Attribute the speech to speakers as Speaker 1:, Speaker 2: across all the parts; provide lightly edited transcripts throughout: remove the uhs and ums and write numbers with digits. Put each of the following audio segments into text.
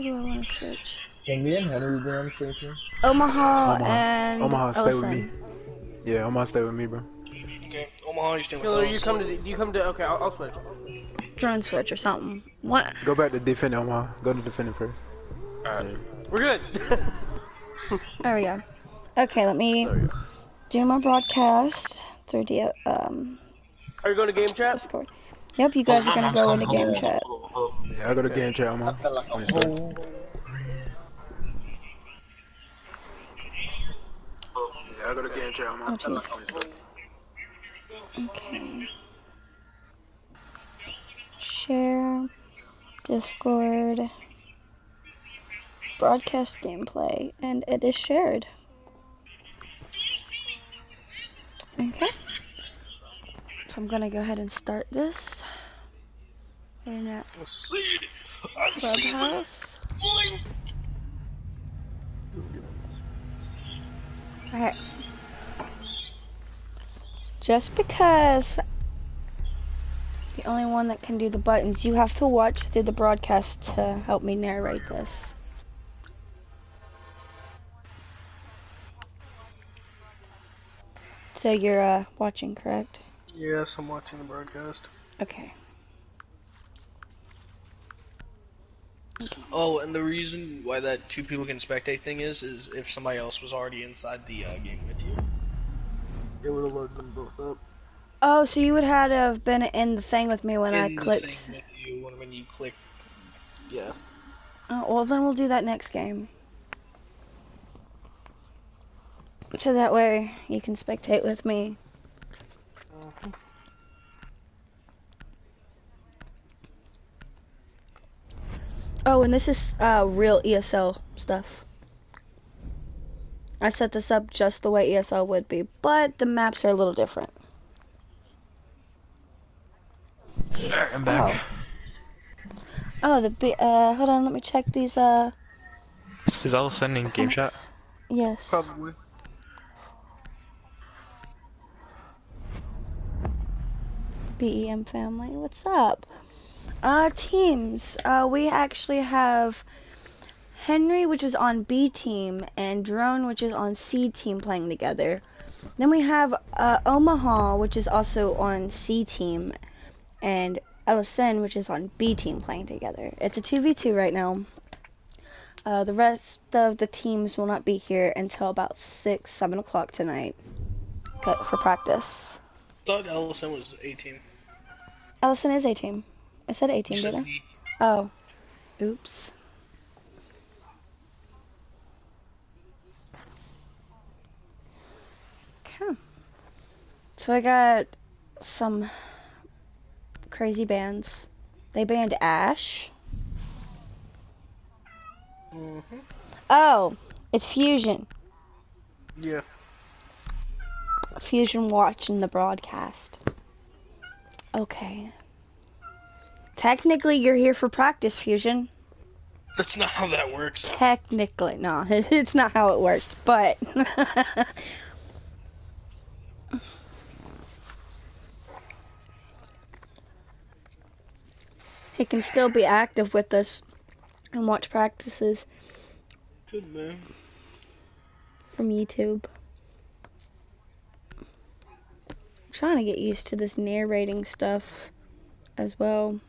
Speaker 1: do I want to switch?
Speaker 2: Can me and Henry be on the same team?
Speaker 1: Omaha and
Speaker 3: Omaha, stay with me.
Speaker 1: Ellison.
Speaker 3: Yeah, Omaha, stay with me, bro.
Speaker 4: Okay, Omaha, you staying with
Speaker 5: Killer,
Speaker 4: Ellison.
Speaker 5: you come to, okay, I'll switch.
Speaker 1: Drone switch or something. What?
Speaker 3: Go back to defending, Omaha. Go to defending first.
Speaker 5: Alright. We're good.
Speaker 1: There we go. Okay, let me do my broadcast through the
Speaker 5: Are you going to game chat?
Speaker 1: Discord. Yep, you guys are gonna go into game chat.
Speaker 3: Yeah, I go to game chat, Omaha.
Speaker 2: I felt like a whole.
Speaker 3: Yeah, I go to game chat, Omaha.
Speaker 1: Oh, jeez. Okay. Share. Discord. Broadcast gameplay. And it is shared. Okay. So I'm gonna go ahead and start this. Internet
Speaker 4: Let's see. I see the
Speaker 1: Clubhouse.
Speaker 4: link.
Speaker 1: Okay. Just because the only one that can do the buttons, you have to watch through the broadcast to help me narrate this. So you're watching, correct?
Speaker 4: Yes, I'm watching the broadcast.
Speaker 1: Okay.
Speaker 4: Oh, and the reason why that 2 people can spectate thing is if somebody else was already inside the game with you. It would have loaded them both up.
Speaker 1: Oh, so you would have been in the thing with me when I
Speaker 4: In the
Speaker 1: clicked.
Speaker 4: thing with you when you click. Yeah.
Speaker 1: Oh, well then we'll do that next game. So that way you can spectate with me. Oh, and this is real ESL stuff. I set this up just the way ESL would be, but the maps are a little different.
Speaker 6: Alright, I'm back.
Speaker 1: Oh, hold on, let me check these
Speaker 6: Is all sending game chat?
Speaker 1: Yes.
Speaker 4: Probably.
Speaker 1: BEM family, what's up? Teams. We actually have Henry, which is on B team, and Drone, which is on C team, playing together. Then we have Omaha, which is also on C team, and Ellison, which is on B team, playing together. It's a 2v2 right now. The rest of the teams will not be here until about 6, 7 o'clock tonight for practice.
Speaker 4: I thought Ellison was 18.
Speaker 1: Ellison is A team. I said A team, didn't I? Oh. Oops. Okay. So I got some crazy bands. They banned Ash.
Speaker 4: Mm-hmm.
Speaker 1: Oh, it's Fusion.
Speaker 4: Yeah.
Speaker 1: Fusion watching the broadcast. Okay. Technically, you're here for practice, Fusion.
Speaker 4: That's not how that works.
Speaker 1: Technically, no, it's not how it worked, but... He can still be active with us and watch practices
Speaker 4: Good man.
Speaker 1: from YouTube. I'm trying to get used to this narrating stuff as well.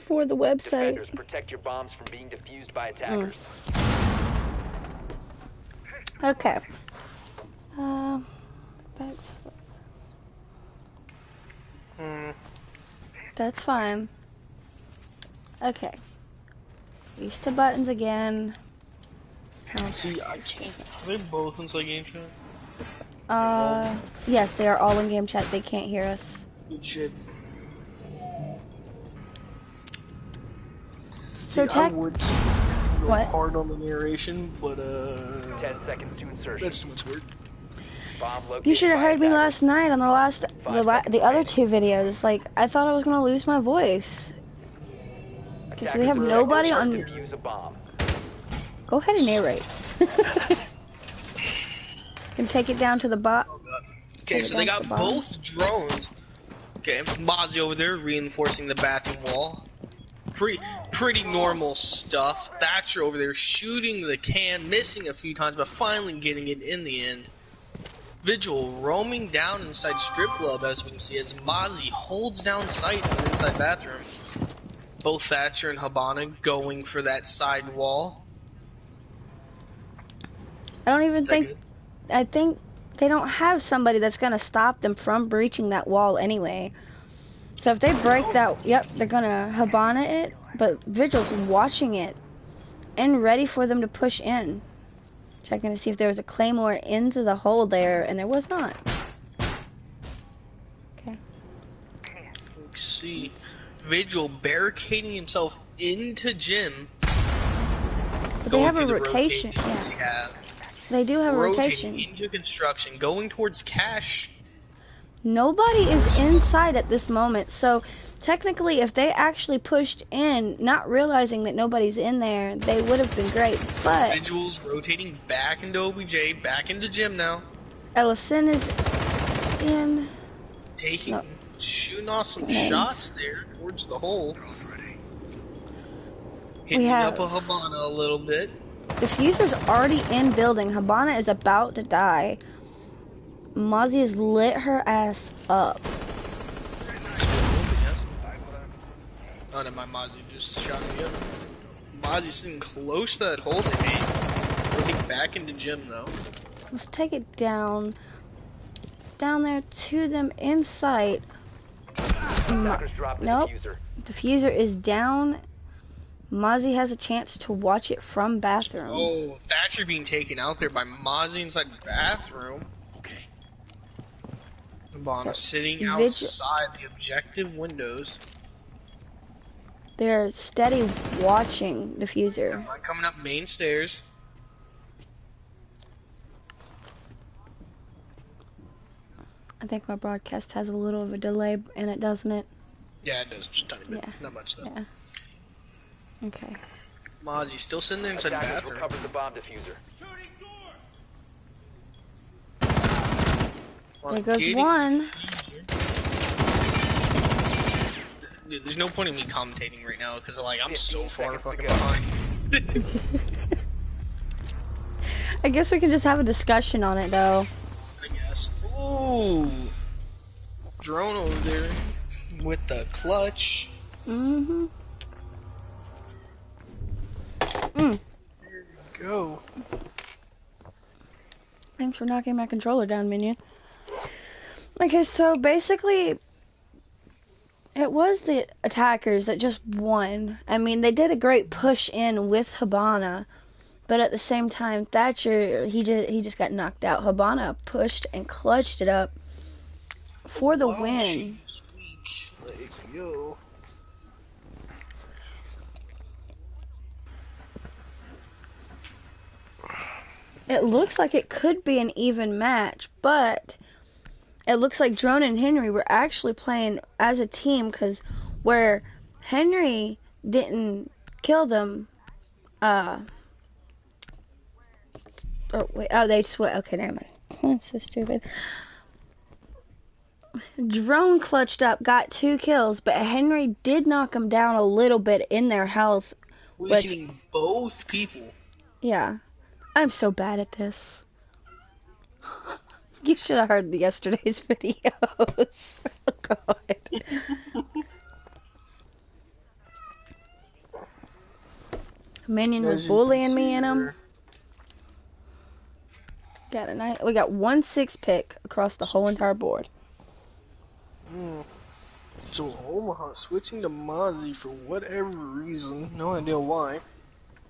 Speaker 1: For the website.
Speaker 7: Defenders, protect your bombs from being defused by attackers.
Speaker 1: Okay. Back to... That's fine. Okay. Used to buttons again.
Speaker 4: See, I can't. Are they both inside game chat?
Speaker 1: Yes, they are all in game chat. They can't hear us.
Speaker 4: Good shit.
Speaker 1: So
Speaker 4: See, I would go
Speaker 1: What?
Speaker 4: hard on the narration, but
Speaker 7: 10 seconds to insertion.
Speaker 4: that's too much work.
Speaker 7: Bomb located
Speaker 1: You should have
Speaker 7: by
Speaker 1: heard me
Speaker 7: attackers.
Speaker 1: last night on the other 2 videos. Like, I thought I was gonna lose my voice. Because we have
Speaker 7: Attackers
Speaker 1: nobody
Speaker 7: protect
Speaker 1: on.
Speaker 7: and defuse a bomb.
Speaker 1: Go ahead and narrate. And take it down to the bot.
Speaker 4: Okay, so they got both drones. Okay, Mozzie over there reinforcing the bathroom wall. Pretty normal stuff. Thatcher over there shooting the can, missing a few times, but finally getting it in the end. Vigil roaming down inside strip club, as we can see, as Mozzie holds down sight from inside bathroom. Both Thatcher and Habana going for that side wall.
Speaker 1: I don't even think. I think they don't have somebody that's gonna stop them from breaching that wall anyway. So if they break that, yep, they're gonna Habana it. But Vigil's watching it and ready for them to push in. Checking to see if there was a claymore into the hole there, and there was not. Okay.
Speaker 4: Let's see. Vigil barricading himself into gym.
Speaker 1: But they have a rotation. Yeah. They do have a rotation.
Speaker 4: Rotating into construction, going towards cash.
Speaker 1: Nobody is inside at this moment, so technically if they actually pushed in, not realizing that nobody's in there, they would have been great, but...
Speaker 4: Vigil's rotating back into OBJ, back into gym now.
Speaker 1: Ellison is in...
Speaker 4: Shooting off some shots there towards the hole. Hitting up a Habana a little bit.
Speaker 1: Diffuser's already in building. Habana is about to die. Mozzie has lit her ass up.
Speaker 4: Oh, never mind, Mozzie just shot me up. Mozzie's sitting close to that hole they made. Rotating back into gym though.
Speaker 1: Let's take it down. Down there to them in sight. Nope. Diffuser is down. Mozzie has a chance to watch it from bathroom.
Speaker 4: Oh, Thatcher being taken out there by Mozzie inside the bathroom.
Speaker 2: Okay.
Speaker 4: Habana sitting outside the objective windows.
Speaker 1: They're steady watching Diffuser.
Speaker 4: Coming up main stairs.
Speaker 1: I think my broadcast has a little of a delay in it, doesn't it?
Speaker 4: Yeah, it does. Just a tiny bit.
Speaker 1: Yeah.
Speaker 4: Not much though.
Speaker 1: Yeah. Okay.
Speaker 4: Mozzie's still sitting there inside the bathroom.
Speaker 7: Recovered the bomb diffuser.
Speaker 1: There goes one.
Speaker 4: Dude, there's no point in me commentating right now because like I'm so far fucking behind.
Speaker 1: I guess we can just have a discussion on it though.
Speaker 4: I guess. Ooh, drone over there with the clutch.
Speaker 1: Mm-hmm.
Speaker 4: There you go.
Speaker 1: Thanks for knocking my controller down, minion. Okay, so basically, it was the attackers that just won. I mean, they did a great push in with Habana, but at the same time, Thatcher, he just got knocked out. Habana pushed and clutched it up for the win.
Speaker 4: She's weak. Like, yo.
Speaker 1: It looks like it could be an even match, but it looks like Drone and Henry were actually playing as a team, because where Henry didn't kill them, they sweat. Okay, never mind. That's so stupid. Drone clutched up, got 2 kills, but Henry did knock them down a little bit in their health.
Speaker 4: Weakening both people.
Speaker 1: Yeah. I'm so bad at this. You should have heard yesterday's videos. Oh, God. Minion was bullying me in them. We got 1 6-pick across the whole entire board.
Speaker 4: So Omaha switching to Mozzie for whatever reason. No idea why.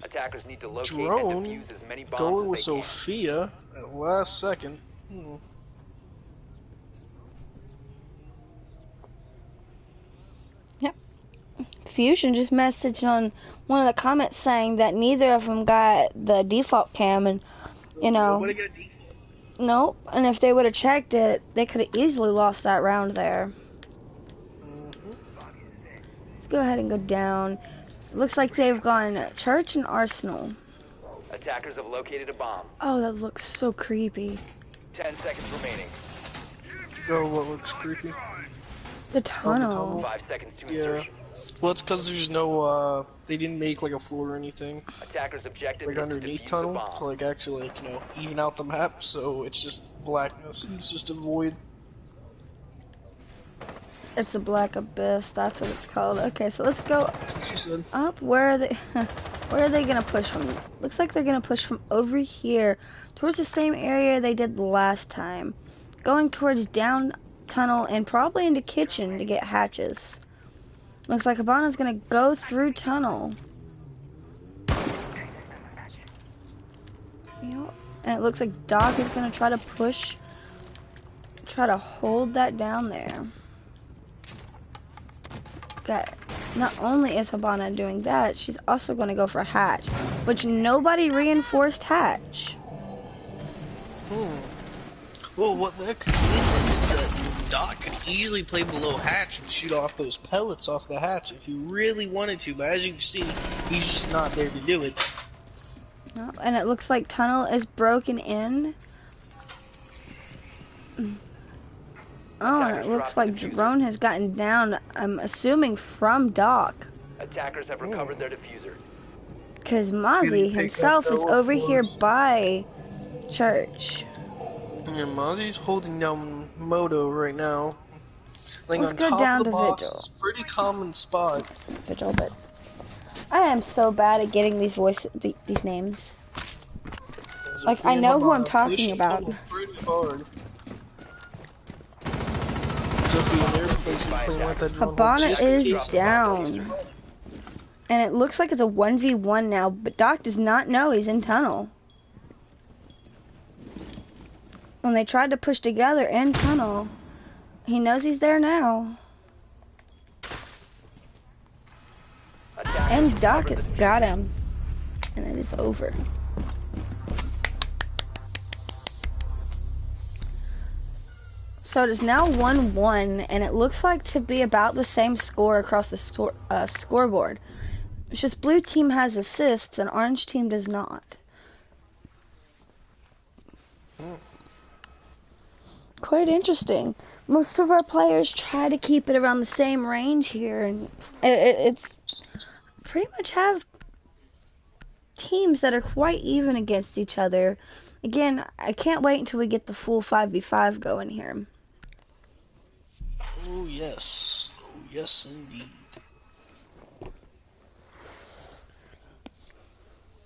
Speaker 7: Attackers need to locate
Speaker 4: Drone
Speaker 7: and defuse as many bombs
Speaker 4: going
Speaker 7: as
Speaker 4: with
Speaker 7: they can.
Speaker 4: Sophia at last second.
Speaker 1: Yep. Fusion just messaged on one of the comments saying that neither of them got the default cam, and you know.
Speaker 4: Nobody got default.
Speaker 1: Nope. And if they would have checked it, they could have easily lost that round there. Let's go ahead and go down. Looks like they've gone Church and Arsenal.
Speaker 7: Attackers have located a bomb.
Speaker 1: Oh, that looks so creepy.
Speaker 7: 10 seconds remaining.
Speaker 4: Oh, what looks creepy?
Speaker 1: The tunnel.
Speaker 7: 5 seconds to
Speaker 4: Yeah.
Speaker 7: insertion.
Speaker 4: Well, it's because there's no, they didn't make like a floor or anything,
Speaker 7: Attackers objective
Speaker 4: like
Speaker 7: is to
Speaker 4: underneath
Speaker 7: defuse the
Speaker 4: tunnel,
Speaker 7: bomb.
Speaker 4: to like actually, even out the map, so it's just blackness. It's just a void.
Speaker 1: It's a black abyss. That's what it's called. Okay, so let's go
Speaker 4: That's what she said.
Speaker 1: up. Where are they? Where are they gonna push from? Looks like they're gonna push from over here towards the same area they did last time, going towards down tunnel and probably into kitchen to get hatches. Looks like Hibana's gonna go through tunnel. Yep. And it looks like Doc is gonna try to push, try to hold that down there. Okay. Not only is Hibana doing that, she's also gonna go for hatch, which nobody reinforced hatch.
Speaker 4: Well, what that could mean is that Doc could easily play below hatch and shoot off those pellets off the hatch if he really wanted to, but as you can see, he's just not there to do it.
Speaker 1: Nope. And it looks like tunnel is broken in. Oh, and it looks like drone has gotten down, I'm assuming from Doc.
Speaker 7: Attackers have recovered their diffuser.
Speaker 1: Because Mozzie
Speaker 4: Getting picked
Speaker 1: himself
Speaker 4: up,
Speaker 1: is
Speaker 4: though,
Speaker 1: over
Speaker 4: of
Speaker 1: here
Speaker 4: course.
Speaker 1: by church.
Speaker 4: Yeah, Mozzie's holding down Moto right now. Like
Speaker 1: Let's
Speaker 4: on
Speaker 1: go
Speaker 4: top
Speaker 1: down
Speaker 4: of the
Speaker 1: to
Speaker 4: box,
Speaker 1: Vigil.
Speaker 4: it's a pretty common spot.
Speaker 1: Vigil, but I am so bad at getting these these names.
Speaker 4: There's a
Speaker 1: Like, I
Speaker 4: few
Speaker 1: know who I'm
Speaker 4: Hibana
Speaker 1: talking
Speaker 4: pushing
Speaker 1: about.
Speaker 4: tunnel pretty hard. Sophie and they're basically playing like that drone
Speaker 1: Hibana
Speaker 4: just in
Speaker 1: is
Speaker 4: case the
Speaker 1: down.
Speaker 4: Hibana's coming.
Speaker 1: And it looks like it's a 1v1 now, but Doc does not know he's in tunnel. When they tried to push together in tunnel, he knows he's there now.
Speaker 7: Attackers
Speaker 1: And Doc
Speaker 7: recovered
Speaker 1: has
Speaker 7: the
Speaker 1: got him. And it is over. So it is now 1-1, and it looks like to be about the same score across the scoreboard. It's just blue team has assists and orange team does not. Quite interesting. Most of our players try to keep it around the same range here, and it's pretty much have teams that are quite even against each other. Again, I can't wait until we get the full 5v5 going here.
Speaker 4: Oh yes. Oh yes indeed.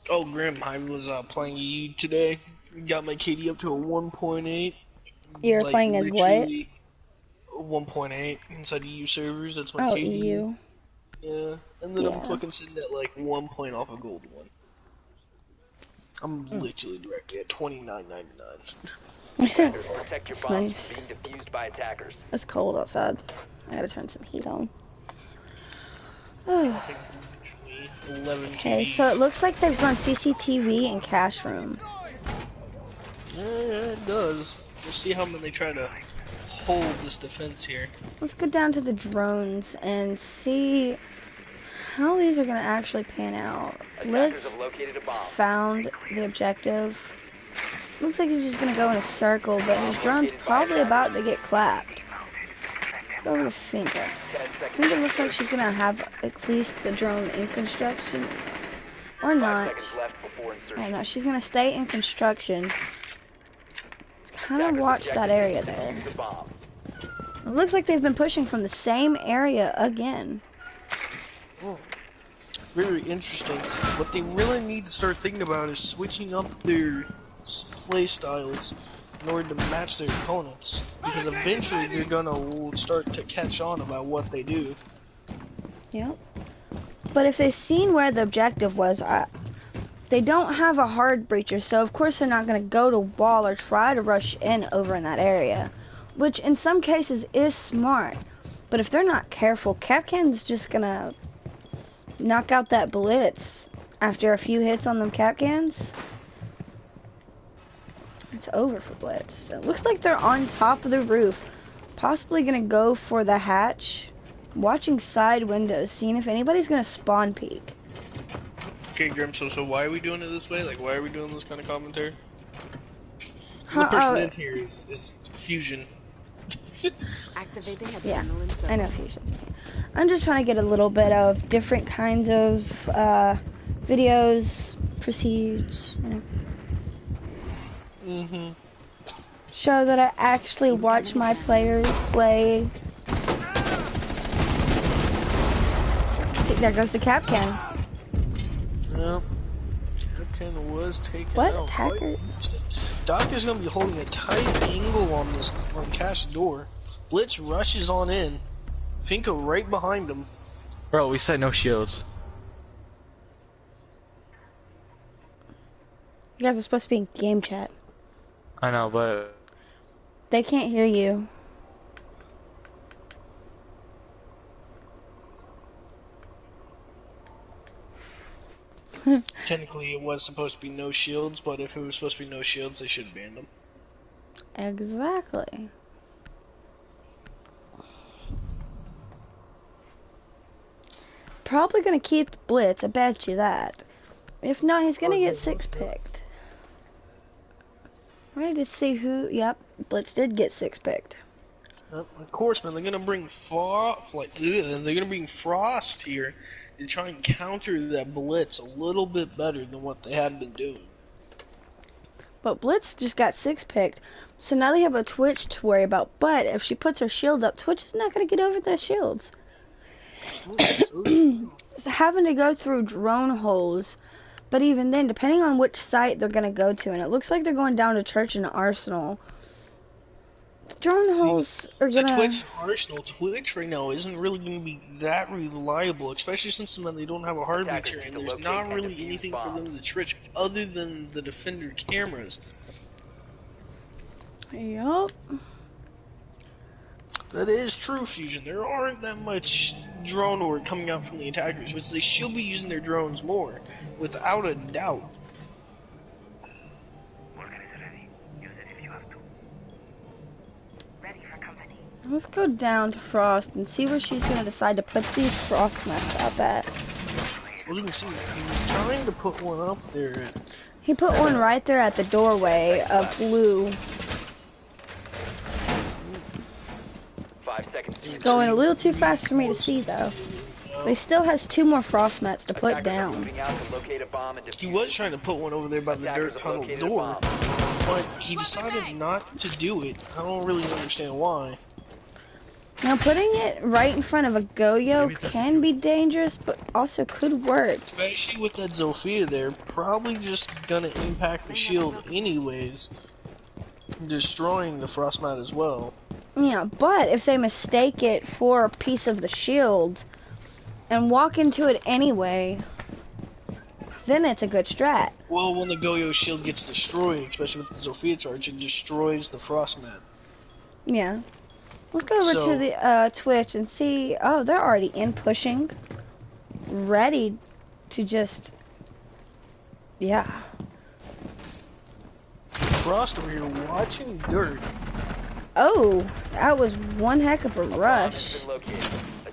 Speaker 4: Oh, Grimheim was playing EU today. Got my KD up to a 1.8.
Speaker 1: You're playing as what?
Speaker 4: literally 1.8 inside EU servers. That's my
Speaker 1: Oh,
Speaker 4: KD.
Speaker 1: EU.
Speaker 4: Yeah, and then
Speaker 1: Yeah.
Speaker 4: I'm fucking sitting at like 1 point off a gold one. I'm literally directly at 29.99.
Speaker 7: Defenders, protect your
Speaker 1: That's
Speaker 7: bombs
Speaker 1: nice.
Speaker 7: from being defused by attackers.
Speaker 1: It's cold outside. I gotta turn some heat on. Oh.
Speaker 4: 11
Speaker 1: Okay,
Speaker 4: KD.
Speaker 1: so it looks like they've run CCTV and cash room.
Speaker 4: Yeah, it does. We'll see how many they try to hold this defense here.
Speaker 1: Let's go down to the drones and see how these are gonna actually pan out.
Speaker 7: Attackers
Speaker 1: Blitz
Speaker 7: have located a bomb.
Speaker 1: found the objective. Looks like he's just gonna go in a circle, but his drone's probably about to get clapped. Let's go over to Finka.
Speaker 7: 10 seconds.
Speaker 1: Finka looks like she's gonna have at least the drone in construction. Or
Speaker 7: 5
Speaker 1: not.
Speaker 7: seconds left before
Speaker 1: I don't
Speaker 7: insertion.
Speaker 1: know, she's gonna stay in construction. Let's kind of
Speaker 7: Attackers
Speaker 1: watch that
Speaker 7: objective
Speaker 1: area
Speaker 7: is to
Speaker 1: there.
Speaker 7: defuse the bomb.
Speaker 1: It looks like they've been pushing from the same area again.
Speaker 4: Very interesting. What they really need to start thinking about is switching up their play styles in order to match their opponents. Because eventually they're gonna start to catch on about what they do.
Speaker 1: Yep. But if they've seen where the objective was, they don't have a hard breacher, so of course they're not going to go to wall or try to rush in over in that area. Which in some cases is smart. But if they're not careful, Kapkan's just going to knock out that blitz after a few hits on them Kapkans. It's over for blitz. It looks like they're on top of the roof. Possibly going to go for the hatch. Watching side windows, seeing if anybody's gonna spawn peek.
Speaker 4: Okay, Grim, so why are we doing it this way? Like, why are we doing this kind of commentary? The
Speaker 1: Huh,
Speaker 4: person in here is Fusion.
Speaker 8: Activating
Speaker 1: Yeah,
Speaker 8: adrenaline circuit.
Speaker 1: I know Fusion. I'm just trying to get a little bit of different kinds of videos, procedures, you know.
Speaker 4: Mm-hmm.
Speaker 1: Show that I actually watch my players play. There goes the Capcan.
Speaker 4: Yeah. Capcan was taken
Speaker 1: What?
Speaker 4: out. Quite
Speaker 1: Attacker?
Speaker 4: interesting. Doc is going to be holding a tight angle on this on Cash's door. Blitz rushes on in. Finka right behind him.
Speaker 6: Bro, we said no shields.
Speaker 1: You guys are supposed to be in game chat.
Speaker 6: I know, but
Speaker 1: They can't hear you.
Speaker 4: Technically, it was supposed to be no shields, but if it was supposed to be no shields, they should ban them.
Speaker 1: Exactly. Probably gonna keep the Blitz, I bet you that. If not, he's gonna get six picked. Ready to see who? Yep, Blitz did get six picked.
Speaker 4: Of course, man. They're gonna bring they're gonna bring Frost here to try and counter that Blitz a little bit better than what they have been doing.
Speaker 1: But Blitz just got six picked, so now they have a Twitch to worry about. But if she puts her shield up, Twitch is not gonna get over the shields. So having to go through drone holes, but even then, depending on which site they're gonna go to, and it looks like they're going down to Church and Arsenal. Drone holes are gonna.
Speaker 4: Twitch Arsenal. Twitch right now isn't really going to be that reliable, especially since they don't have a hard reacher, and there's not really anything for them to trick other than the Defender cameras.
Speaker 1: Yup.
Speaker 4: That is true, Fusion. There aren't that much drone work coming out from the attackers, which they should be using their drones more, without a doubt.
Speaker 1: Let's go down to Frost and see where she's gonna decide to put these frost mats up at.
Speaker 4: Well, you can see he was trying to put one up there.
Speaker 1: He put one right there at the doorway of blue.
Speaker 7: 5 seconds.
Speaker 1: It's going a little too fast for me to see though. But he still has two more frost mats to put down.
Speaker 4: He was trying to put one over there by the dirt tunnel door, but he decided not to do it. I don't really understand why.
Speaker 1: Now putting it right in front of a Goyo can be dangerous, but also could work.
Speaker 4: Especially with that Zofia there, probably just gonna impact the shield anyways, destroying the Frostmat as well.
Speaker 1: Yeah, but if they mistake it for a piece of the shield and walk into it anyway, then it's a good strat.
Speaker 4: Well, when the Goyo shield gets destroyed, especially with the Zofia charge, it destroys the Frostmat.
Speaker 1: Yeah. Let's go over to the Twitch and see. Oh, they're already in pushing. Ready to just... Yeah.
Speaker 4: Frost over here watching dirt.
Speaker 1: Oh, that was one heck of a rush.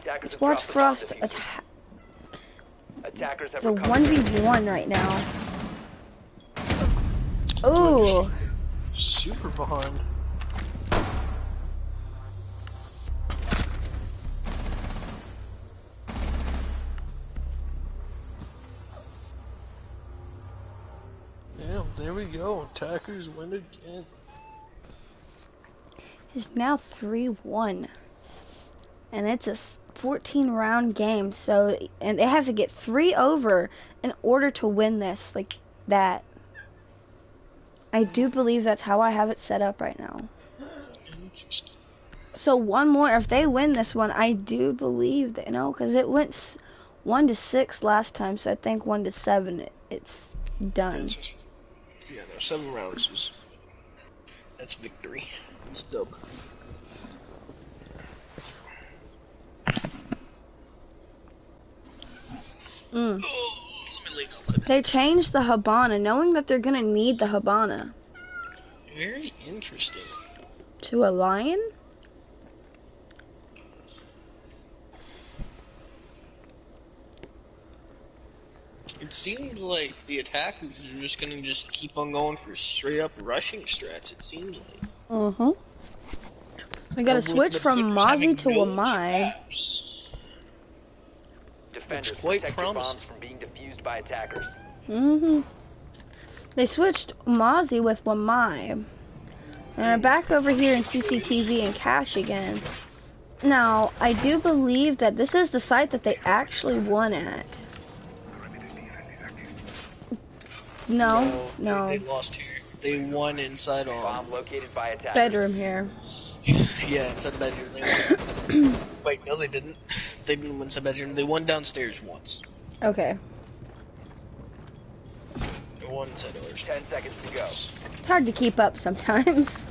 Speaker 1: Let's watch Frost attack. It's a 1v1 right now. Ooh.
Speaker 4: Super behind. Yeah, there we go. Attackers win again.
Speaker 1: It's now 3-1. And it's a 14 round game, so and they have to get 3 over in order to win this, like that. I do believe that's how I have it set up right now. So one more, if they win this one, I do believe that, because it went 1-6 last time, so I think 1-7 it's done.
Speaker 4: Yeah, no, 7 rounds that's victory. It's dub.
Speaker 1: They changed the Habana, knowing that they're gonna need the Habana.
Speaker 4: Very interesting.
Speaker 1: To a lion?
Speaker 4: It seems like the attackers are just gonna keep on going for straight up rushing strats, it seems like.
Speaker 1: We gotta
Speaker 4: with
Speaker 1: switch from
Speaker 4: midfielders
Speaker 1: Mozzie
Speaker 4: having
Speaker 1: to
Speaker 4: no
Speaker 1: Wamai.
Speaker 4: traps.
Speaker 7: Defenders,
Speaker 4: quite
Speaker 7: protect your bombs
Speaker 4: promising.
Speaker 7: from being defused by attackers.
Speaker 1: They switched Mozzie with Wamai. And are back over here in CCTV and Cash again. Now, I do believe that this is the site that they actually won at. No.
Speaker 4: They lost here. They won inside on.
Speaker 7: Bomb located by attackers.
Speaker 1: Bedroom here.
Speaker 4: Yeah, inside bedroom. They won. Wait, no, they didn't. They didn't win inside bedroom. They won downstairs once.
Speaker 1: Okay.
Speaker 4: They won inside doors.
Speaker 7: 10 seconds to go.
Speaker 1: It's hard to keep up sometimes.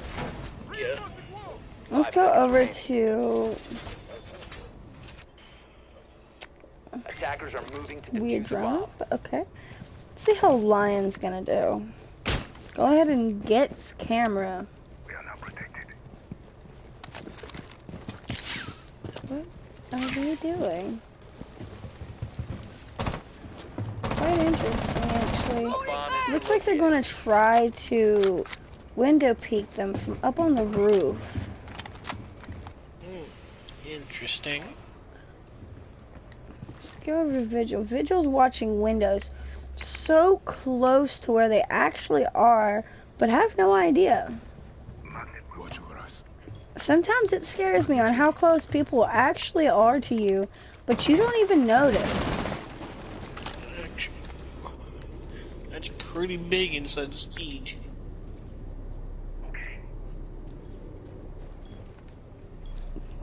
Speaker 4: Yeah.
Speaker 1: Let's go over to
Speaker 7: Attackers are moving to
Speaker 1: Weird
Speaker 7: defuse the bomb.
Speaker 1: Drop. Okay. Let's see how Lion's gonna do. Go ahead and get camera. What are they doing? Quite interesting, actually.
Speaker 7: Bomb is
Speaker 1: Looks like they're gonna try to window peek them from up on the roof.
Speaker 4: Interesting.
Speaker 1: Let's go over to Vigil. Vigil's watching windows so close to where they actually are, but have no idea.
Speaker 8: Watch over us.
Speaker 1: Sometimes it scares me on how close people actually are to you, but you don't even notice.
Speaker 4: That's pretty big inside Siege.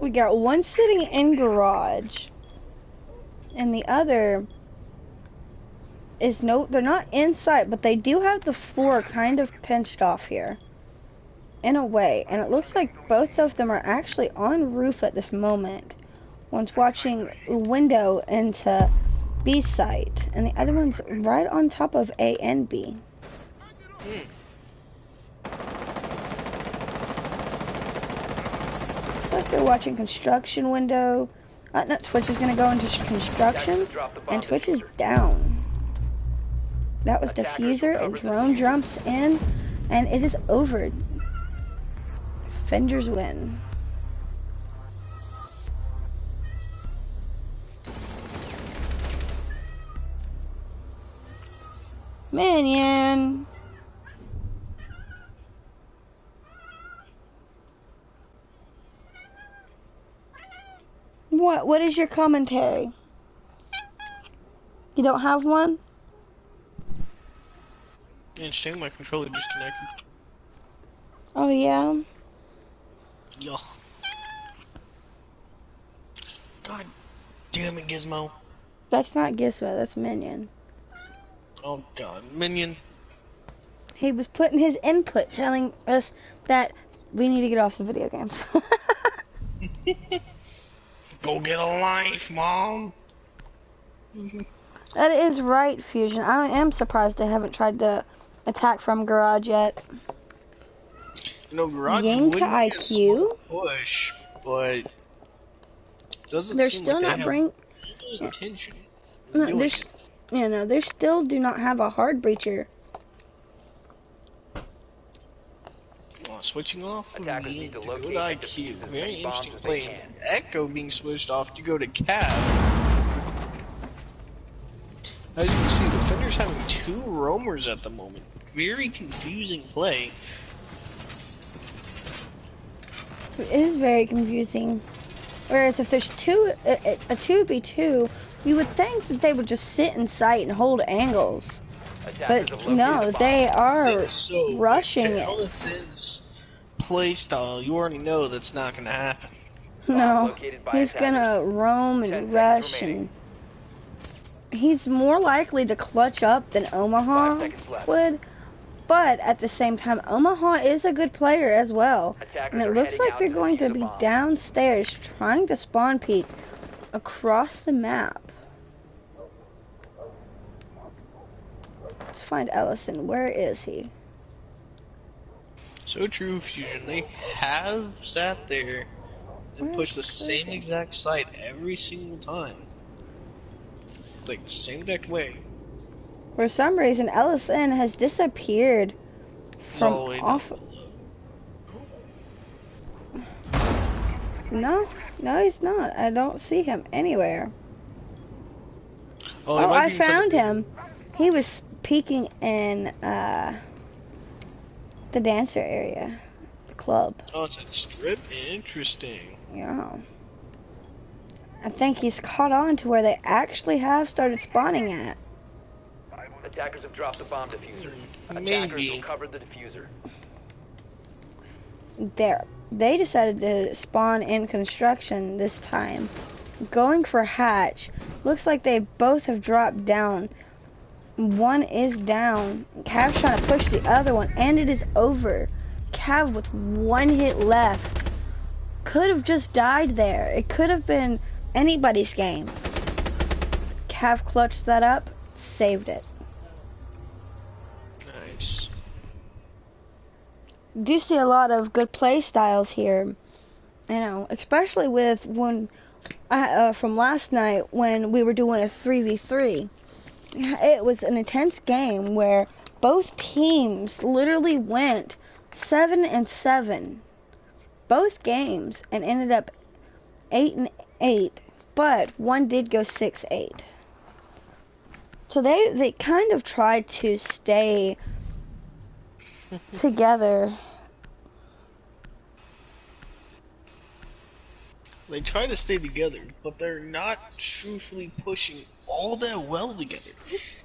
Speaker 1: We got one sitting in garage, and the other is they're not inside, but they do have the floor kind of pinched off here, in a way, and it looks like both of them are actually on roof at this moment. One's watching a window into B site, and the other one's right on top of A and B. Looks like they're watching construction window. No, Twitch is gonna go into construction, and Twitch is down. That was diffuser, and drone jumps in, and it is over. Defenders win. Minion. What is your commentary? You don't have one?
Speaker 4: Interesting, my controller disconnected.
Speaker 1: Oh yeah.
Speaker 4: Yo. God damn it, Gizmo.
Speaker 1: That's not Gizmo, that's Minion.
Speaker 4: Oh god, Minion.
Speaker 1: He was putting his input telling us that we need to get off the video games.
Speaker 4: Go get a life, Mom.
Speaker 1: That is right, Fusion. I am surprised they haven't tried to attack from garage yet.
Speaker 4: You know, Garage
Speaker 1: Yang
Speaker 4: would
Speaker 1: to
Speaker 4: be a
Speaker 1: IQ?
Speaker 4: smart push, but doesn't
Speaker 1: They're
Speaker 4: seem
Speaker 1: still
Speaker 4: like they
Speaker 1: not
Speaker 4: have
Speaker 1: bring.
Speaker 4: any intention of
Speaker 1: No,
Speaker 4: doing
Speaker 1: there's,
Speaker 4: it.
Speaker 1: you know, they still do not have a hard breacher.
Speaker 4: Oh, switching off from
Speaker 7: Attackers
Speaker 4: Yang
Speaker 7: need to
Speaker 4: to go to
Speaker 7: locate and
Speaker 4: IQ.
Speaker 7: defuse as
Speaker 4: Very
Speaker 7: many bombs
Speaker 4: interesting
Speaker 7: as
Speaker 4: play.
Speaker 7: they can.
Speaker 4: Echo being switched off to go to Cav. As you can see, the Defender's having two roamers at the moment. Very confusing play.
Speaker 1: It is very confusing. Whereas if there's a 2v2, you would think that they would just sit in sight and hold angles.
Speaker 7: Attackers
Speaker 1: But
Speaker 7: have located
Speaker 1: no,
Speaker 7: the bomb.
Speaker 1: they are
Speaker 4: And so,
Speaker 1: rushing
Speaker 4: to
Speaker 1: it.
Speaker 4: Ellison's play style, you already know that's not going to happen.
Speaker 1: No,
Speaker 7: located by
Speaker 1: he's
Speaker 7: attackers.
Speaker 1: gonna roam
Speaker 7: 10
Speaker 1: and
Speaker 7: seconds
Speaker 1: rush,
Speaker 7: remaining.
Speaker 1: and he's more likely to clutch up than
Speaker 7: 5
Speaker 1: Omaha
Speaker 7: seconds left.
Speaker 1: would. But at the same time, Omaha is a good player as well.
Speaker 7: Attackers
Speaker 1: And it
Speaker 7: are
Speaker 1: looks
Speaker 7: heading
Speaker 1: like
Speaker 7: out
Speaker 1: they're
Speaker 7: to
Speaker 1: going to
Speaker 7: defuse the
Speaker 1: be
Speaker 7: bomb.
Speaker 1: downstairs trying to spawn peek across the map. Let's find Ellison. Where is he?
Speaker 4: So true, Fusion. They have sat there and
Speaker 1: Where
Speaker 4: pushed the
Speaker 1: is
Speaker 4: same
Speaker 1: he?
Speaker 4: exact site every single time. Like, the same exact way.
Speaker 1: For some reason, Ellison has disappeared from
Speaker 4: All the way down
Speaker 1: off.
Speaker 4: below.
Speaker 1: No, no, he's not. I don't see him anywhere.
Speaker 4: Oh, he
Speaker 1: Oh,
Speaker 4: might
Speaker 1: I
Speaker 4: be inside
Speaker 1: found
Speaker 4: the-
Speaker 1: him. He was peeking in the dancer area, the club.
Speaker 4: Oh, it's a strip? Interesting.
Speaker 1: Yeah. I think he's caught on to where they actually have started spawning at.
Speaker 7: Attackers have dropped the bomb diffuser. Attackers
Speaker 4: Maybe.
Speaker 7: recovered the diffuser.
Speaker 1: There. They decided to spawn in construction this time. Going for hatch. Looks like they both have dropped down. One is down. Cav's trying to push the other one, and it is over. Cav with one hit left. Could have just died there. It could have been anybody's game. Cav clutched that up, saved it.
Speaker 4: Nice.
Speaker 1: Do see a lot of good play styles here. You know, especially with when from last night when we were doing a 3v3. It was an intense game where both teams literally went 7-7. Both games and ended up 8-8, but one did go 6-8. So they kind of tried to stay together.
Speaker 4: They try to stay together, but they're not truthfully pushing all that well together.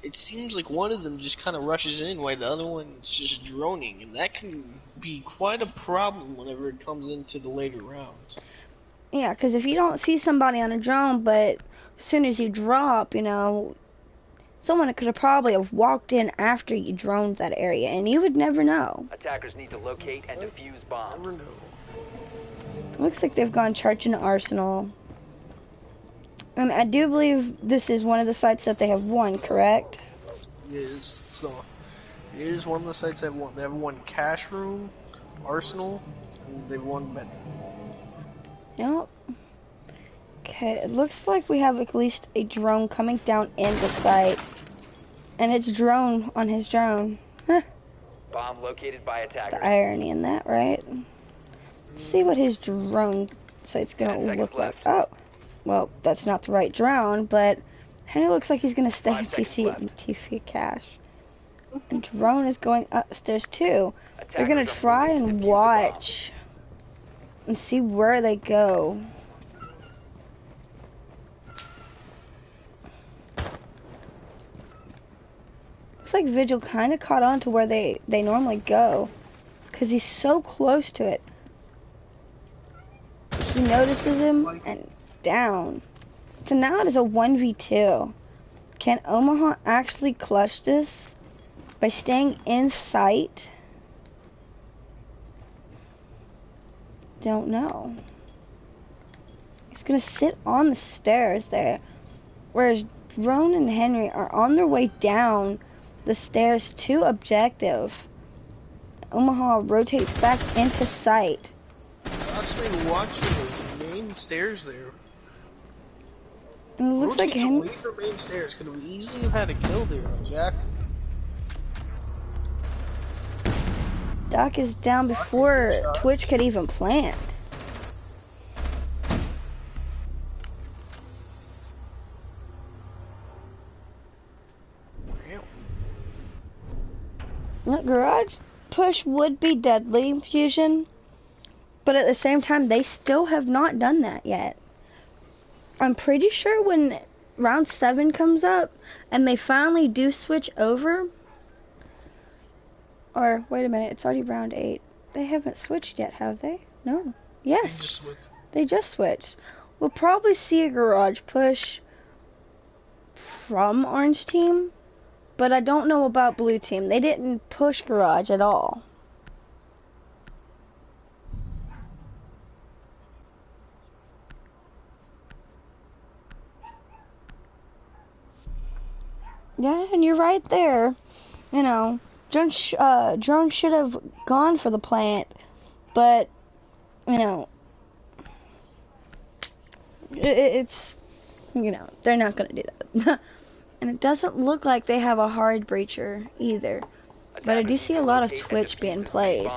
Speaker 4: It seems like one of them just kind of rushes in while the other one's just droning, and that can be quite a problem whenever it comes into the later rounds.
Speaker 1: Yeah, because if you don't see somebody on a drone, but as soon as you drop, you know, someone could have probably have walked in after you droned that area, and you would never know.
Speaker 7: Attackers need to locate and defuse bombs.
Speaker 4: Never know.
Speaker 1: Looks like they've gone charging Arsenal. And I do believe this is one of the sites that they have won, correct?
Speaker 4: It is. So, it is one of the sites that have won. They have won Cash Room, Arsenal, and they've won Bedlam.
Speaker 1: Yep. Okay, it looks like we have at least a drone coming down in the site. And it's drone on his drone. Huh,
Speaker 7: Bomb located by attackers.
Speaker 1: the irony in that, right? Let's see what his drone site's
Speaker 7: 10
Speaker 1: gonna
Speaker 7: seconds
Speaker 1: look like.
Speaker 7: left.
Speaker 1: Oh, well, that's not the right drone, but Henry looks like he's gonna stay
Speaker 7: 5
Speaker 1: in
Speaker 7: seconds
Speaker 1: TC
Speaker 7: left.
Speaker 1: and TC cash. And drone is going upstairs too. They're
Speaker 7: Attackers
Speaker 1: gonna
Speaker 7: are
Speaker 1: try
Speaker 7: moving to
Speaker 1: and
Speaker 7: defuse the
Speaker 1: watch and see where they go. Looks like Vigil kind of caught on to where they normally go, because he's so close to it. He notices him and down. So now it is a 1v2. Can Omaha actually clutch this by staying in sight? Don't know. He's gonna sit on the stairs there, whereas Drone and Henry are on their way down the stairs to objective. Omaha rotates back into sight.
Speaker 4: Actually, watching those main stairs there.
Speaker 1: And it looks like
Speaker 4: Rotates
Speaker 1: Henry.
Speaker 4: away from main stairs. Could have easily have had a kill there on Jack.
Speaker 1: Doc is down before
Speaker 4: shots.
Speaker 1: Twitch could even plant.
Speaker 4: Damn.
Speaker 1: Look, Garage Push would be deadly, Fusion, but at the same time, they still have not done that yet. I'm pretty sure when round 7 comes up and they finally do switch over, or wait a minute, it's already round 8. They haven't switched yet, have they? No. Yes.
Speaker 4: Just switched.
Speaker 1: They just switched. We'll probably see a Garage Push from Orange Team, but I don't know about Blue Team. They didn't push Garage at all. Yeah, and you're right there. You know, Drone should have gone for the plant, but, you know, it's, you know, they're not going to do that. And it doesn't look like they have a hard breacher either. But I do see a lot of Twitch being played.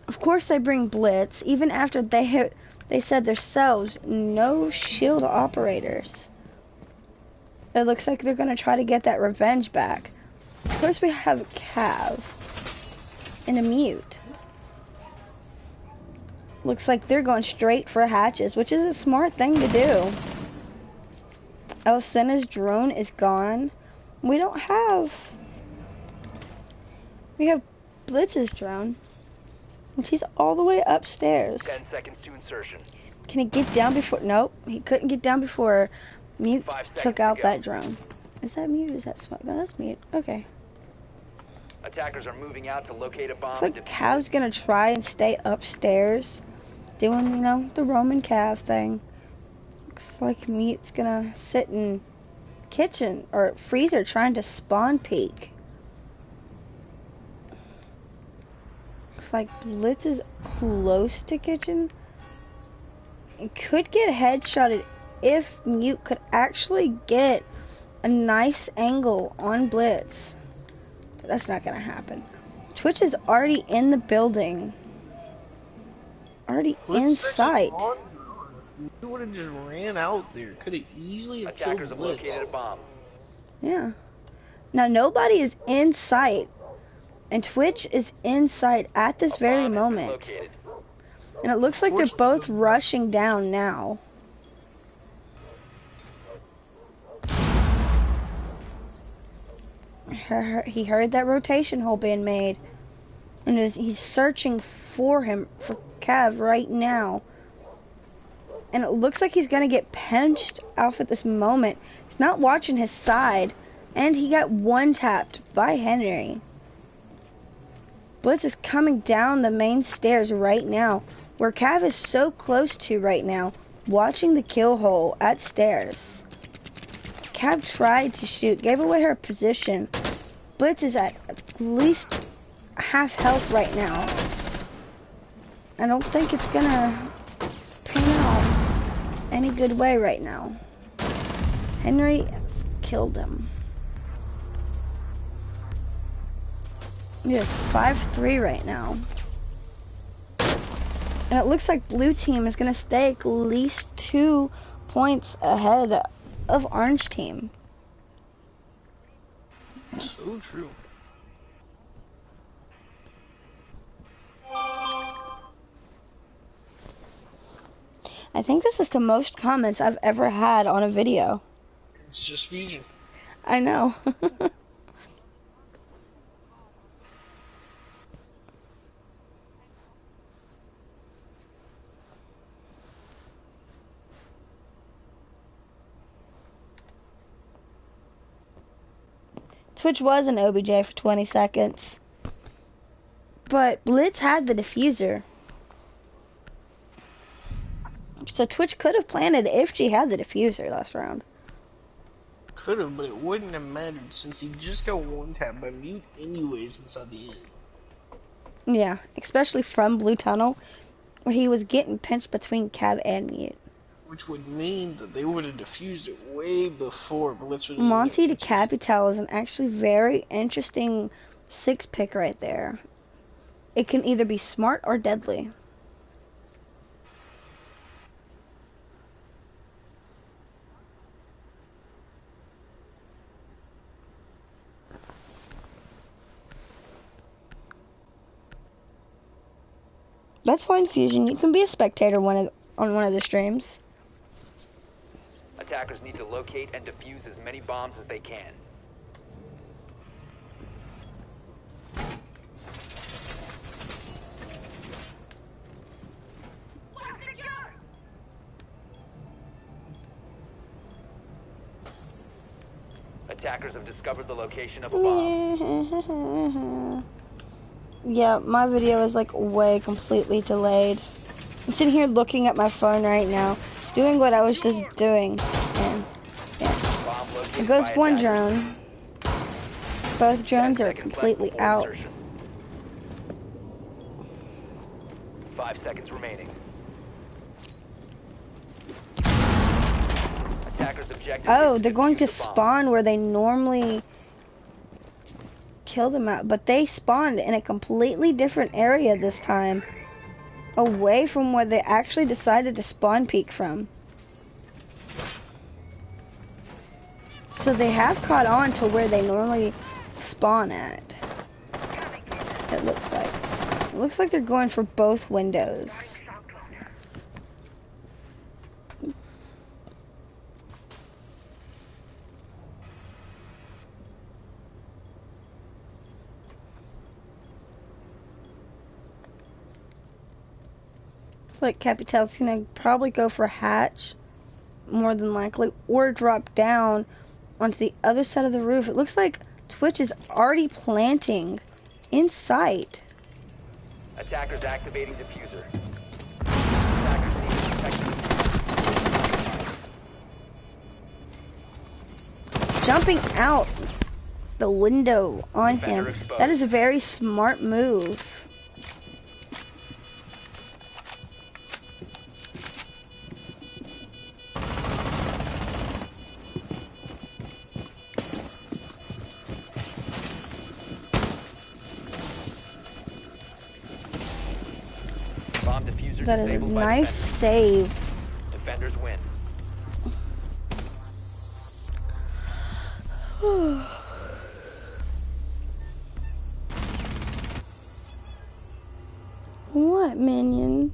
Speaker 1: Of course they bring Blitz, even after they They said themselves, no shield operators. It looks like they're gonna try to get that revenge back. Of course we have a Cav and a Mute. Looks like they're going straight for hatches, which is a smart thing to do. Alcena's drone is gone. We don't have... We have Blitz's drone. And he's all the way upstairs.
Speaker 7: 10 seconds to insertion.
Speaker 1: Can he get down before... Nope, he couldn't get down before Mute
Speaker 7: 5 seconds
Speaker 1: took
Speaker 7: to
Speaker 1: out
Speaker 7: go.
Speaker 1: that drone. Is that Mute or is that Smoke? No, that's Mute. Okay.
Speaker 7: Attackers are moving out to locate a bomb.
Speaker 1: Looks
Speaker 7: and
Speaker 1: like
Speaker 7: defuse
Speaker 1: Cav's gonna try and stay upstairs, doing, you know, the Roman Cav thing. Looks like Mute's gonna sit in kitchen or freezer trying to spawn peek. Looks like Blitz is close to kitchen. It could get headshotted if Mute could actually get a nice angle on Blitz. But that's not gonna happen. Twitch is already in the building. Already in sight.
Speaker 4: He would have just ran out there. Could have easily have killed
Speaker 7: Attackers have
Speaker 4: Blitz.
Speaker 7: located a bomb.
Speaker 1: Yeah. Now nobody is in sight. And Twitch is in sight at this
Speaker 7: A
Speaker 1: very
Speaker 7: bomb has been
Speaker 1: moment.
Speaker 7: located.
Speaker 1: And it looks like they're both rushing down now. He heard that rotation hole being made. And he's searching for Cav right now. And it looks like he's gonna get pinched off at this moment. He's not watching his side. And he got one tapped by Henry. Blitz is coming down the main stairs right now, where Cav is so close to right now, watching the kill hole at stairs. Cav tried to shoot, gave away her position. Blitz is at least half health right now. I don't think it's gonna pan out any good way right now. Henry killed him. It is 5-3 right now. And it looks like blue team is going to stay at least 2 points ahead of orange team.
Speaker 4: So true.
Speaker 1: I think this is the most comments I've ever had on a video.
Speaker 4: It's just Fusion.
Speaker 1: I know. Twitch was an OBJ for 20 seconds. But Blitz had the diffuser. So Twitch could have planted if she had the diffuser last round.
Speaker 4: Could have, but it wouldn't have mattered since he just got one tap by Mute anyways inside the end.
Speaker 1: Yeah, especially from Blue Tunnel, where he was getting pinched between Cav and Mute.
Speaker 4: Which would mean that they would have diffused it way before Blitz would have
Speaker 1: Monty de Capital is an actually very interesting 6 pick right there. It can either be smart or deadly. That's fine, Fusion. You can be a spectator on one of the streams.
Speaker 7: Attackers need to locate and defuse as many bombs as they can. Attackers have discovered the location of a bomb.
Speaker 1: Yeah, my video is like way completely delayed. I'm sitting here looking at my phone right now, doing what I was just doing. And yeah,
Speaker 7: Bomb located
Speaker 1: there goes
Speaker 7: by
Speaker 1: one
Speaker 7: attackers.
Speaker 1: drone. Both
Speaker 7: 10
Speaker 1: drones are
Speaker 7: seconds left
Speaker 1: completely
Speaker 7: before
Speaker 1: out.
Speaker 7: insertion. 5 seconds remaining. Attackers objective.
Speaker 1: Oh,
Speaker 7: is
Speaker 1: they're going to
Speaker 7: defuse the bomb.
Speaker 1: spawn where they normally kill them at, but they spawned in a completely different area this time. away from where they actually decided to spawn peek from. So they have caught on to where they normally spawn at. It looks like. It looks like they're going for both windows. It's like Capital's gonna probably go for hatch, more than likely, or drop down onto the other side of the roof. It looks like Twitch is already planting in sight.
Speaker 7: Attackers activating diffuser. Attackers need to protect.
Speaker 1: Jumping out the window on him. That is a very smart move.
Speaker 7: Bomb diffuser
Speaker 1: That is a
Speaker 7: disabled by
Speaker 1: nice save.
Speaker 7: defenders. Defenders win.
Speaker 1: What, minion?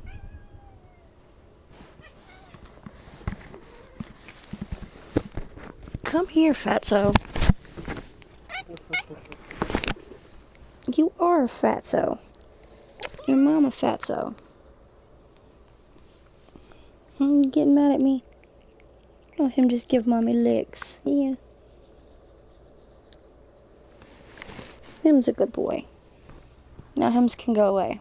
Speaker 1: Come here, fatso. You are a fatso. Your mama fatso. You getting mad at me? Let him just give mommy licks. Yeah. Him's a good boy. Now Hims can go away.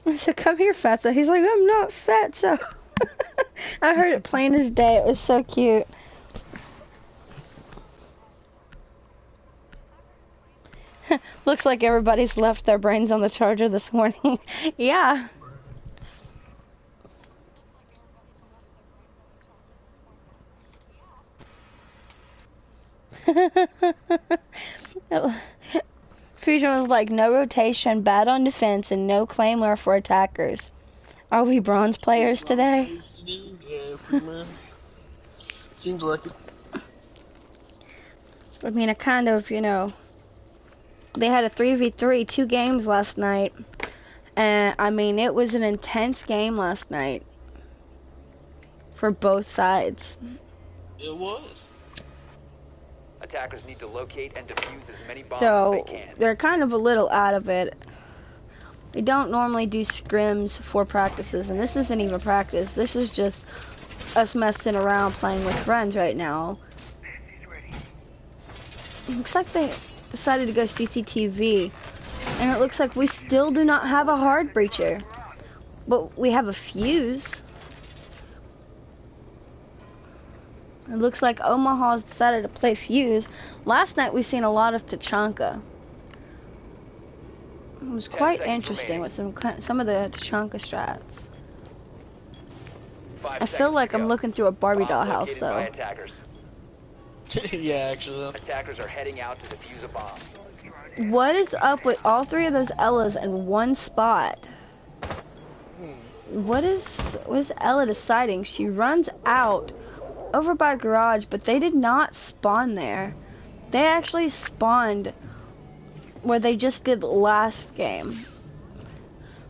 Speaker 1: I said, come here, fatso. He's like, I'm not fatso. I heard it plain as day. It was so cute. Looks like everybody's left their brains on the charger this morning. Yeah. Fusion was like, no rotation, bad on defense, and no claymore for attackers. Are we bronze players today?
Speaker 4: Yeah, pretty much. Seems like it.
Speaker 1: I mean, I kind of, you know, they had a 3v3, 2 games last night. And, I mean, it was an intense game last night. For both sides.
Speaker 4: It was.
Speaker 7: Attackers need to locate and defuse as many bombs
Speaker 1: So,
Speaker 7: as they can.
Speaker 1: they're kind of a little out of it. We don't normally do scrims for practices, and this isn't even practice. This is just us messing around playing with friends right now. Looks like they decided to go CCTV, and it looks like we still do not have a hard breacher, but we have a fuse. It looks like Omaha's decided to play fuse. Last night we seen a lot of Tachanka. It was quite interesting with some of the Tachanka strats. I feel like I'm looking through a Barbie doll house though.
Speaker 7: Attackers.
Speaker 4: Yeah, actually.
Speaker 7: Attackers are heading out to defuse a bomb.
Speaker 1: What is up with all 3 of those Ellas in one spot? What is Ella deciding? She runs out over by garage, but they did not spawn there. They actually spawned where they just did last game.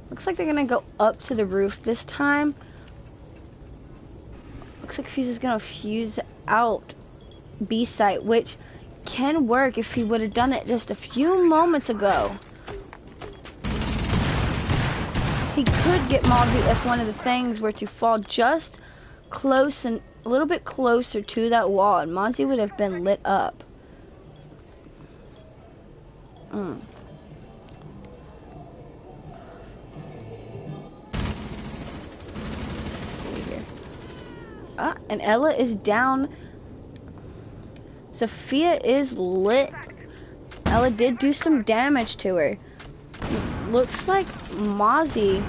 Speaker 1: Looks like they're gonna go up to the roof this time. Looks like Fuse is gonna fuse out B site, which can work if he would have done it just a few moments ago. He could get Mozzie if one of the things were to fall just close and a little bit closer to that wall, and Mozzie would have been lit up. And Ella is down. Sophia is lit. Ella did do some damage to her. Looks like Mozzie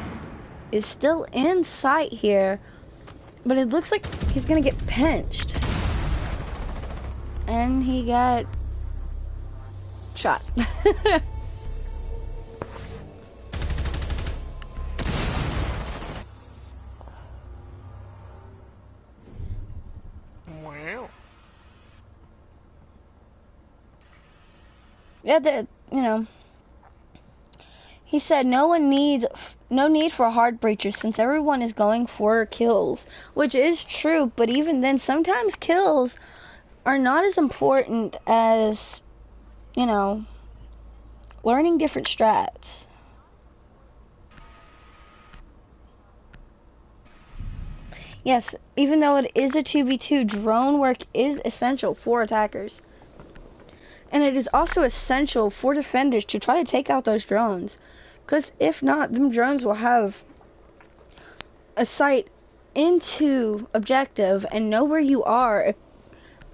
Speaker 1: is still in sight here, but it looks like he's gonna get pinched. And he got shot. Yeah, he said no need for a hard breacher since everyone is going for kills, which is true, but even then, sometimes kills are not as important as, learning different strats. Yes, even though it is a 2v2, drone work is essential for attackers. And it is also essential for defenders to try to take out those drones. Because if not, them drones will have a sight into objective and know where you are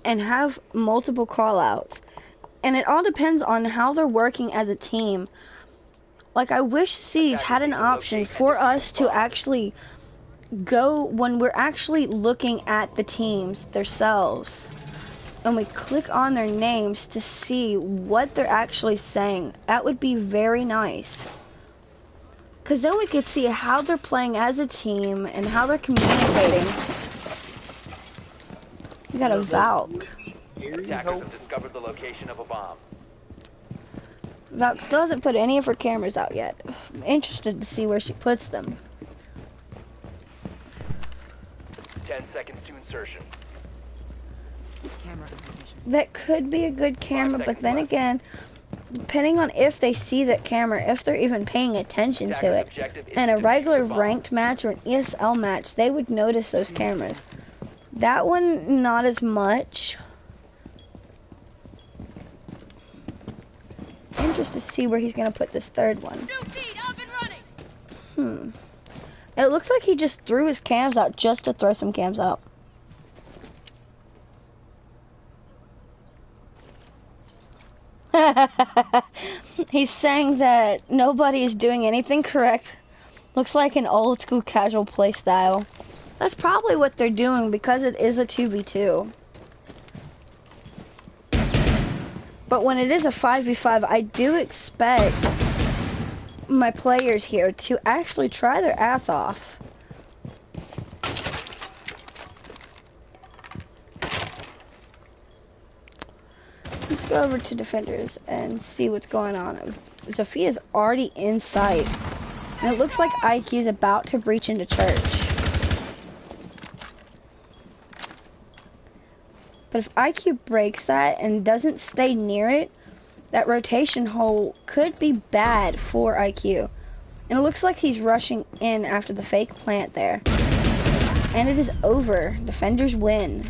Speaker 1: and have multiple callouts. And it all depends on how they're working as a team. Like, I wish Siege had an option for us to actually go when we're actually looking at the teams themselves. And we click on their names to see what they're actually saying. That would be very nice. Because then we could see how they're playing as a team and how they're communicating. We got a Valk.
Speaker 7: Attackers have discovered the location of a bomb.
Speaker 1: Valk still hasn't put any of her cameras out yet. I'm interested to see where she puts them.
Speaker 7: 10 seconds to insertion.
Speaker 1: That could be a good camera, but then again, depending on if they see that camera, if they're even paying attention to it. In a regular ranked match or an ESL match, they would notice those cameras. That one, not as much. Interested to see where he's going to put this third one. It looks like he just threw his cams out just to throw some cams out. He's saying that nobody is doing anything correct. Looks like an old school casual play style. That's probably what they're doing because it is a 2v2. But when it is a 5v5, I do expect my players here to actually try their ass off. Let's go over to defenders and see what's going on. Sophia's already in sight. And it looks like IQ is about to breach into church. But if IQ breaks that and doesn't stay near it, that rotation hole could be bad for IQ. And it looks like he's rushing in after the fake plant there. And it is over. Defenders win.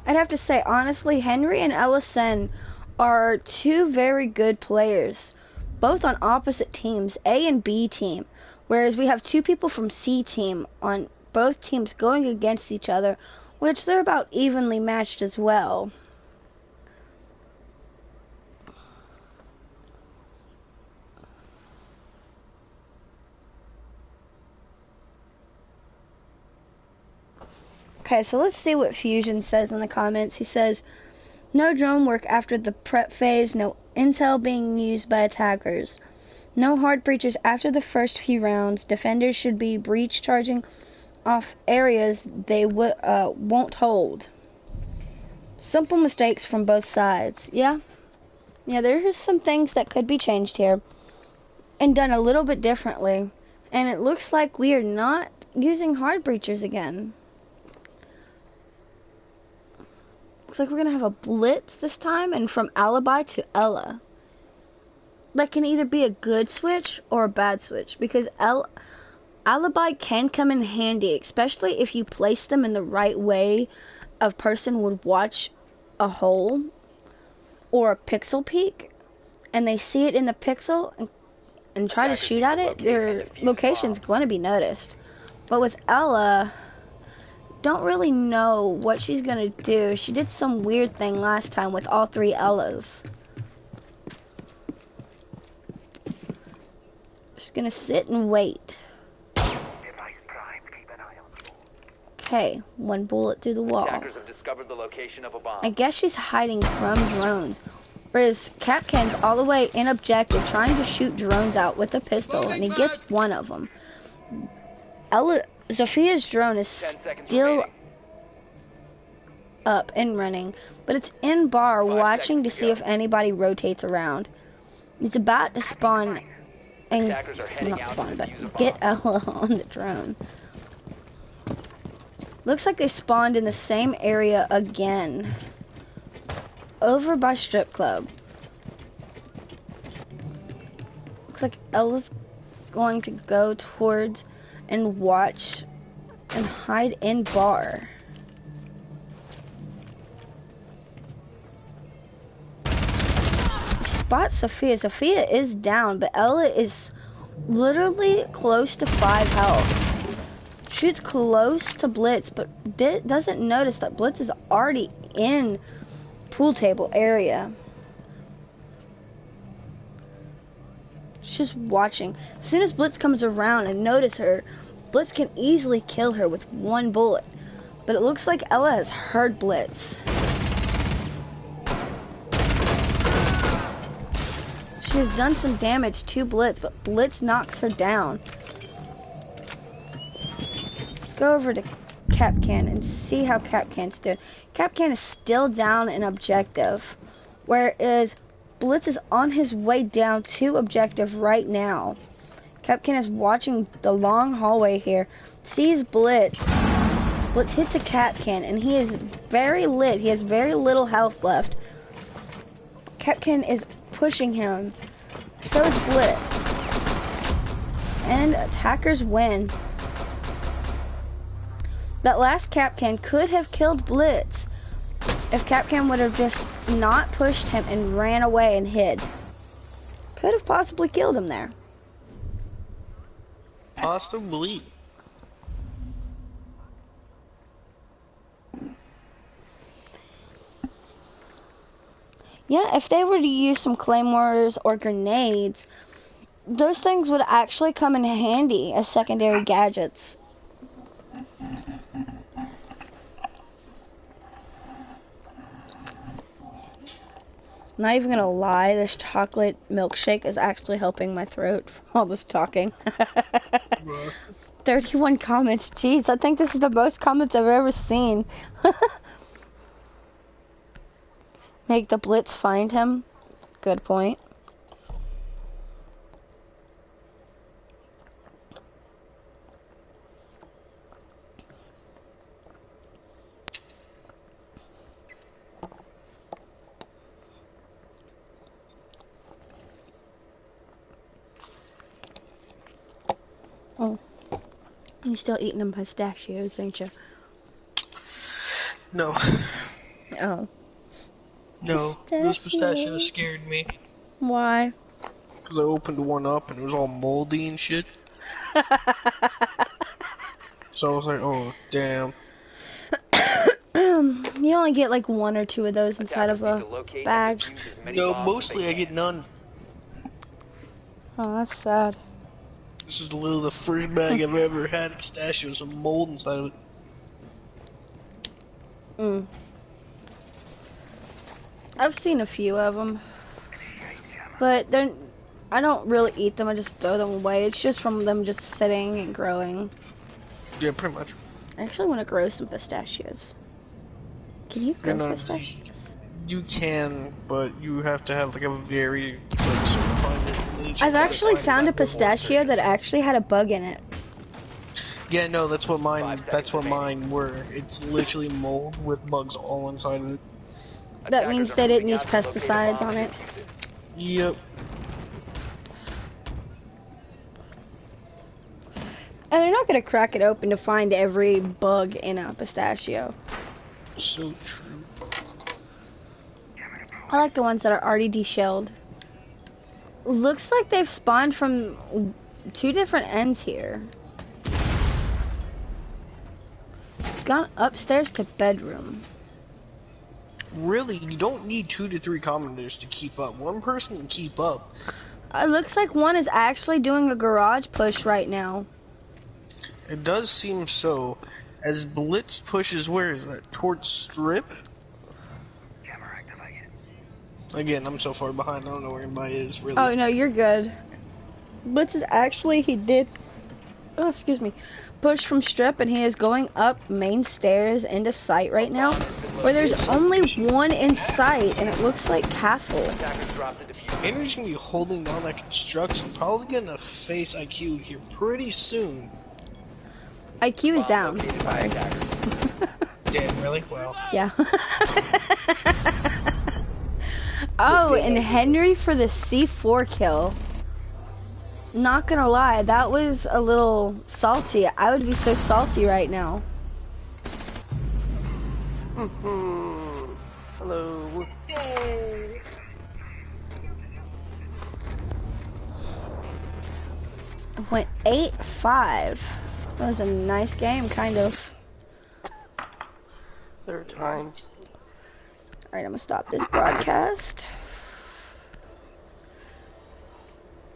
Speaker 1: I'd have to say, honestly, Henry and Ellison are two very good players. Both on opposite teams, A and B team. Whereas we have two people from C team on both teams going against each other, which they're about evenly matched as well. Okay, so let's see what Fusion says in the comments. He says, no drone work after the prep phase, no intel being used by attackers. No hard breaches after the first few rounds. Defenders should be breach charging off areas they won't hold. Simple mistakes from both sides. Yeah, there's some things that could be changed here and done a little bit differently. And it looks like we are not using hard breachers again. Looks like we're going to have a blitz this time, and from Alibi to Ella. That can either be a good switch or a bad switch, because Alibi can come in handy, especially if you place them in the right way a person would watch a hole or a pixel peek, and they see it in the pixel and try to shoot at it, their location's going to be noticed. But with Ella, don't really know what she's going to do. She did some weird thing last time with all three Ellas. Just gonna sit and wait. Okay, one bullet through the wall.
Speaker 7: Attackers have discovered the location of a bomb.
Speaker 1: I guess she's hiding from drones. Whereas Capcan's all the way in objective trying to shoot drones out with a pistol, and he gets one of them. Zophia's drone is
Speaker 7: 10 seconds
Speaker 1: still
Speaker 7: remaining.
Speaker 1: up and running, but it's in bar
Speaker 7: 5
Speaker 1: watching to
Speaker 7: seconds to
Speaker 1: see
Speaker 7: go.
Speaker 1: if anybody rotates around. He's about to spawn and
Speaker 7: Attackers are heading
Speaker 1: not
Speaker 7: out
Speaker 1: spawn,
Speaker 7: to
Speaker 1: but
Speaker 7: defuse a
Speaker 1: get
Speaker 7: bomb.
Speaker 1: Ella on the drone. Looks like they spawned in the same area again. Over by strip club. Looks like Ella's going to go towards and watch and hide in bar. Spot Sophia. Sophia is down, but Ella is literally close to 5 health. Shoots close to Blitz, but doesn't notice that Blitz is already in pool table area. She's just watching. As soon as Blitz comes around and notices her, Blitz can easily kill her with 1 bullet. But it looks like Ella has heard Blitz. She has done some damage to Blitz, but Blitz knocks her down. Let's go over to Capcan and see how Capcan's doing. Capcan is still down in objective, whereas Blitz is on his way down to objective right now. Capcan is watching the long hallway here, sees Blitz. Blitz hits a Capcan, and he is very lit. He has very little health left. Capcan is pushing him. So is Blitz. And attackers win. That last Capcan could have killed Blitz if Capcan would have just not pushed him and ran away and hid. Could have possibly killed him there.
Speaker 4: Possibly.
Speaker 1: Yeah, if they were to use some claymores or grenades, those things would actually come in handy as secondary gadgets. Not even gonna lie, this chocolate milkshake is actually helping my throat from all this talking. 31 comments. Jeez, I think this is the most comments I've ever seen. Make the Blitz find him. Good point. Oh, you still eating them pistachios, ain't you?
Speaker 4: No.
Speaker 1: Oh.
Speaker 4: No. Those pistachios scared me.
Speaker 1: Why?
Speaker 4: Because I opened one up and it was all moldy and shit. So I was like, oh, damn.
Speaker 1: You only get like 1 or 2 of those inside of a bag.
Speaker 4: No, mostly I get none.
Speaker 1: Oh, that's sad.
Speaker 4: This is literally the first bag I've ever had of pistachios with mold inside of it.
Speaker 1: I've seen a few of them, but I don't really eat them. I just throw them away. It's just from them just sitting and growing.
Speaker 4: Yeah, pretty much.
Speaker 1: I actually want to grow some pistachios. Can you grow pistachios?
Speaker 4: You can, but you have to have like a very like certain climate.
Speaker 1: I've actually found a pistachio that actually had a bug in it.
Speaker 4: Yeah, no, that's what mine. That's what mine were. It's literally mold with bugs all inside of it.
Speaker 1: That means they didn't use pesticides on it.
Speaker 4: Yep.
Speaker 1: And they're not gonna crack it open to find every bug in a pistachio.
Speaker 4: So true.
Speaker 1: I like the ones that are already deshelled. Looks like they've spawned from 2 different ends here. Gone upstairs to bedroom.
Speaker 4: Really, you don't need 2 to 3 commandos to keep up. One person can keep up.
Speaker 1: It looks like one is actually doing a garage push right now.
Speaker 4: It does seem so. As Blitz pushes, where is that? Towards Strip? Again, I'm so far behind, I don't know where anybody is, really.
Speaker 1: Oh, no, you're good. Blitz is actually, he did... Oh, excuse me. pushed from strip and he is going up main stairs into sight right now, where there's only one in sight and it looks like castle.
Speaker 7: Attackers dropped the diffuser.
Speaker 4: Henry's gonna be holding down that construction, probably gonna face IQ here pretty soon.
Speaker 1: IQ is down.
Speaker 7: Located by attackers.
Speaker 4: Damn, really? Well.
Speaker 1: Yeah. Oh, and Henry for the C4 kill. Not gonna lie, that was a little salty. I would be so salty right now.
Speaker 5: Hello.
Speaker 1: Went 8-5. That was a nice game, kind of.
Speaker 5: Third time.
Speaker 1: Alright, I'm gonna stop this broadcast.